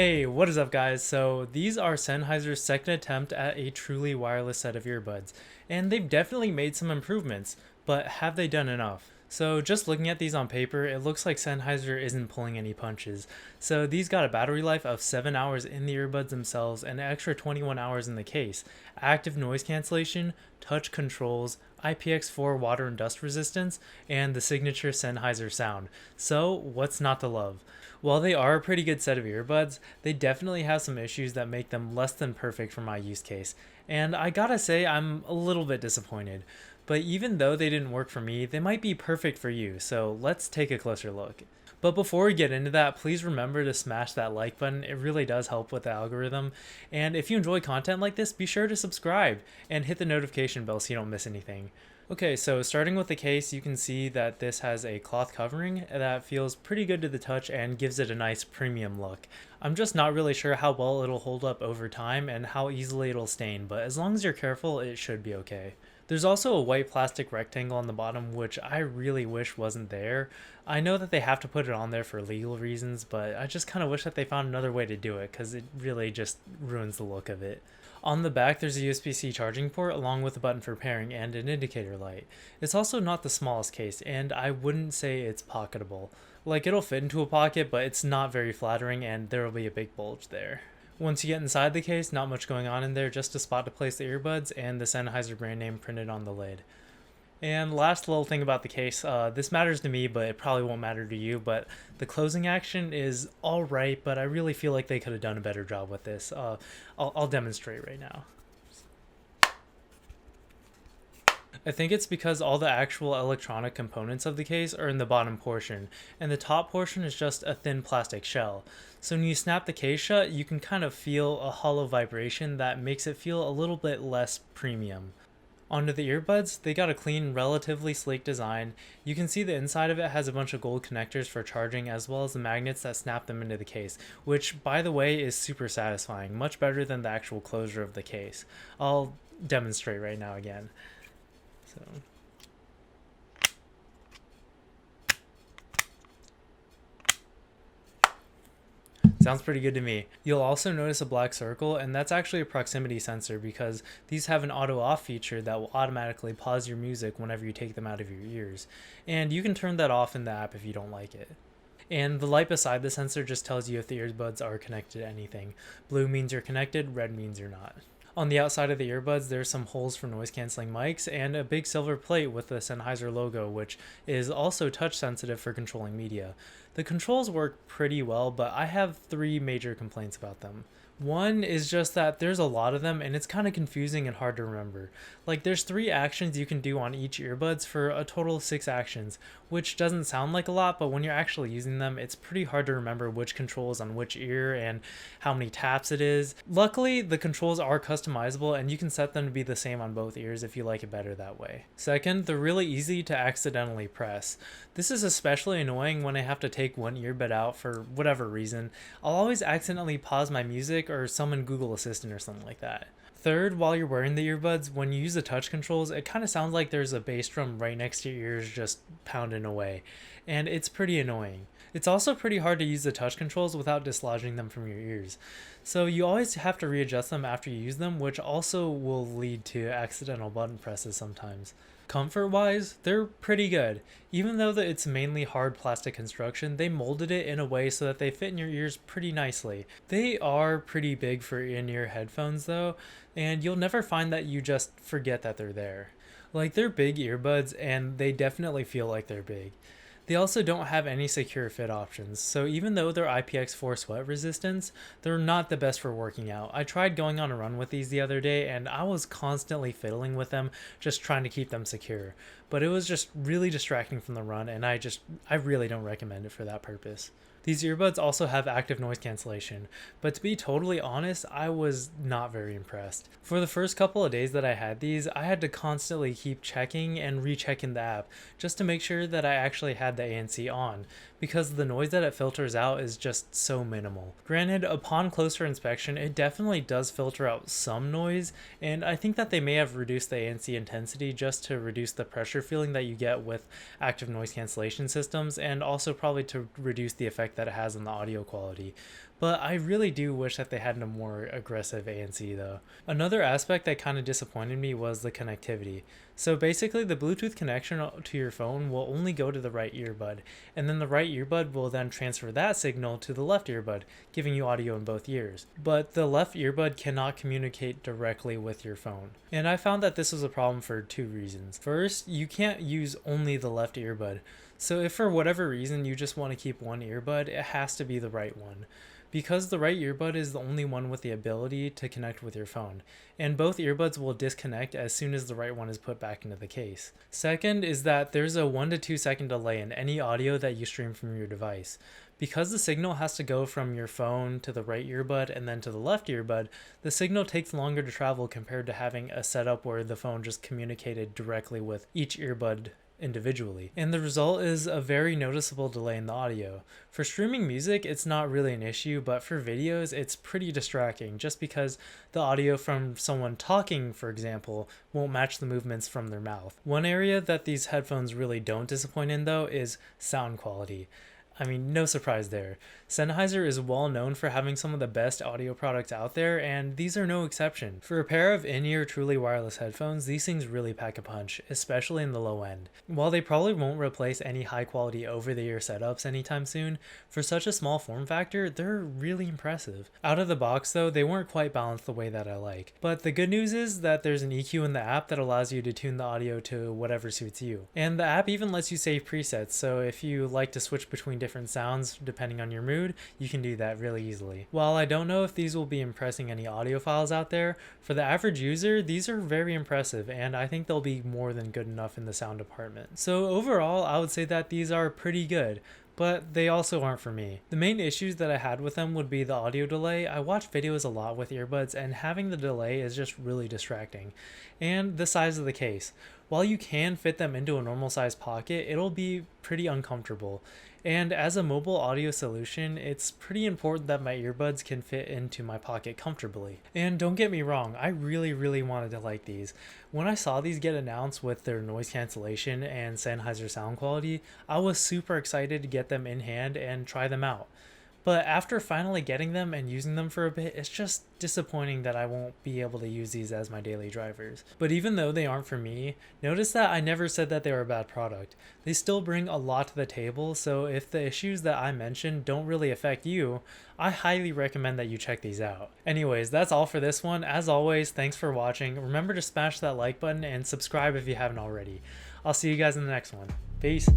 Hey, what is up guys? So these are Sennheiser's second attempt at a truly wireless set of earbuds, and they've definitely made some improvements, but have they done enough? So just looking at these on paper, it looks like Sennheiser isn't pulling any punches. So these got a battery life of 7 hours in the earbuds themselves and an extra 21 hours in the case, active noise cancellation, touch controls, IPX4 water and dust resistance, and the signature Sennheiser sound. So what's not to love? While they are a pretty good set of earbuds, they definitely have some issues that make them less than perfect for my use case. And I gotta say, I'm a little bit disappointed. But even though they didn't work for me, they might be perfect for you, so let's take a closer look. But before we get into that, please remember to smash that like button. It really does help with the algorithm. And if you enjoy content like this, be sure to subscribe and hit the notification bell so you don't miss anything. Okay, so starting with the case, you can see that this has a cloth covering that feels pretty good to the touch and gives it a nice premium look. I'm just not really sure how well it'll hold up over time and how easily it'll stain, but as long as you're careful, it should be okay. There's also a white plastic rectangle on the bottom, which I really wish wasn't there. I know that they have to put it on there for legal reasons, but I just kind of wish that they found another way to do it because it really just ruins the look of it. On the back, there's a USB-C charging port along with a button for pairing and an indicator light. It's also not the smallest case, and I wouldn't say it's pocketable. Like, it'll fit into a pocket, but it's not very flattering and there will be a big bulge there. Once you get inside the case, not much going on in there, just a spot to place the earbuds and the Sennheiser brand name printed on the lid. And last little thing about the case, this matters to me, but it probably won't matter to you, but the closing action is alright, but I really feel like they could have done a better job with this. I'll demonstrate right now. I think it's because all the actual electronic components of the case are in the bottom portion, and the top portion is just a thin plastic shell. So when you snap the case shut, you can kind of feel a hollow vibration that makes it feel a little bit less premium. Onto the earbuds, they got a clean, relatively sleek design. You can see the inside of it has a bunch of gold connectors for charging as well as the magnets that snap them into the case, which by the way is super satisfying, much better than the actual closure of the case. I'll demonstrate right now again. So sounds pretty good to me. You'll also notice a black circle, and that's actually a proximity sensor because these have an auto off feature that will automatically pause your music whenever you take them out of your ears. And you can turn that off in the app if you don't like it. And the light beside the sensor just tells you if the earbuds are connected to anything. Blue means you're connected, red means you're not. On the outside of the earbuds, there's some holes for noise canceling mics and a big silver plate with the Sennheiser logo, which is also touch sensitive for controlling media. The controls work pretty well, but I have 3 major complaints about them. One is just that there's a lot of them and it's kind of confusing and hard to remember. Like, there's 3 actions you can do on each earbuds for a total of 6 actions, which doesn't sound like a lot, but when you're actually using them, it's pretty hard to remember which control is on which ear and how many taps it is. Luckily, the controls are customizable and you can set them to be the same on both ears if you like it better that way. Second, they're really easy to accidentally press. This is especially annoying when I have to take one earbud out for whatever reason. I'll always accidentally pause my music or summon Google Assistant or something like that. Third, while you're wearing the earbuds, when you use the touch controls, it kind of sounds like there's a bass drum right next to your ears just pounding away, and it's pretty annoying. It's also pretty hard to use the touch controls without dislodging them from your ears. So you always have to readjust them after you use them, which also will lead to accidental button presses sometimes. Comfort-wise, they're pretty good. Even though it's mainly hard plastic construction, they molded it in a way so that they fit in your ears pretty nicely. They are pretty big for in-ear headphones though, and you'll never find that you just forget that they're there. Like, they're big earbuds and they definitely feel like they're big. They also don't have any secure fit options, so even though they're IPX4 sweat resistance, they're not the best for working out. I tried going on a run with these the other day and I was constantly fiddling with them, just trying to keep them secure. But it was just really distracting from the run and I really don't recommend it for that purpose. These earbuds also have active noise cancellation, but to be totally honest, I was not very impressed. For the first couple of days that I had these, I had to constantly keep checking and rechecking the app just to make sure that I actually had the ANC on, because the noise that it filters out is just so minimal. Granted, upon closer inspection, it definitely does filter out some noise, and I think that they may have reduced the ANC intensity just to reduce the pressure feeling that you get with active noise cancellation systems, and also probably to reduce the effect that it has on the audio quality. But I really do wish that they had a more aggressive ANC though. Another aspect that kind of disappointed me was the connectivity. So basically the Bluetooth connection to your phone will only go to the right earbud, and then the right earbud will then transfer that signal to the left earbud, giving you audio in both ears. But the left earbud cannot communicate directly with your phone. And I found that this was a problem for two reasons. First, you can't use only the left earbud. So if for whatever reason you just want to keep one earbud, it has to be the right one, because the right earbud is the only one with the ability to connect with your phone, and both earbuds will disconnect as soon as the right one is put back into the case. Second is that there's a 1 to 2 second delay in any audio that you stream from your device. Because the signal has to go from your phone to the right earbud and then to the left earbud, the signal takes longer to travel compared to having a setup where the phone just communicated directly with each earbud individually. And the result is a very noticeable delay in the audio. For streaming music, it's not really an issue, but for videos, it's pretty distracting just because the audio from someone talking, for example, won't match the movements from their mouth. One area that these headphones really don't disappoint in though is sound quality. I mean, no surprise there. Sennheiser is well known for having some of the best audio products out there, and these are no exception. For a pair of in-ear truly wireless headphones, these things really pack a punch, especially in the low end. While they probably won't replace any high quality over-the-ear setups anytime soon, for such a small form factor, they're really impressive. Out of the box though, they weren't quite balanced the way that I like. But the good news is that there's an EQ in the app that allows you to tune the audio to whatever suits you. And the app even lets you save presets, so if you like to switch between different sounds depending on your mood, you can do that really easily. While I don't know if these will be impressing any audiophiles out there, for the average user, these are very impressive, and I think they'll be more than good enough in the sound department. So overall, I would say that these are pretty good, but they also aren't for me. The main issues that I had with them would be the audio delay. I watch videos a lot with earbuds, and having the delay is just really distracting. And the size of the case. While you can fit them into a normal size pocket, it'll be pretty uncomfortable. And as a mobile audio solution, it's pretty important that my earbuds can fit into my pocket comfortably. And don't get me wrong, I really wanted to like these. When I saw these get announced with their noise cancellation and Sennheiser sound quality, I was super excited to get them in hand and try them out. But after finally getting them and using them for a bit, it's just disappointing that I won't be able to use these as my daily drivers. But even though they aren't for me, notice that I never said that they were a bad product. They still bring a lot to the table, so if the issues that I mentioned don't really affect you, I highly recommend that you check these out. Anyways, that's all for this one. As always, thanks for watching. Remember to smash that like button and subscribe if you haven't already. I'll see you guys in the next one. Peace.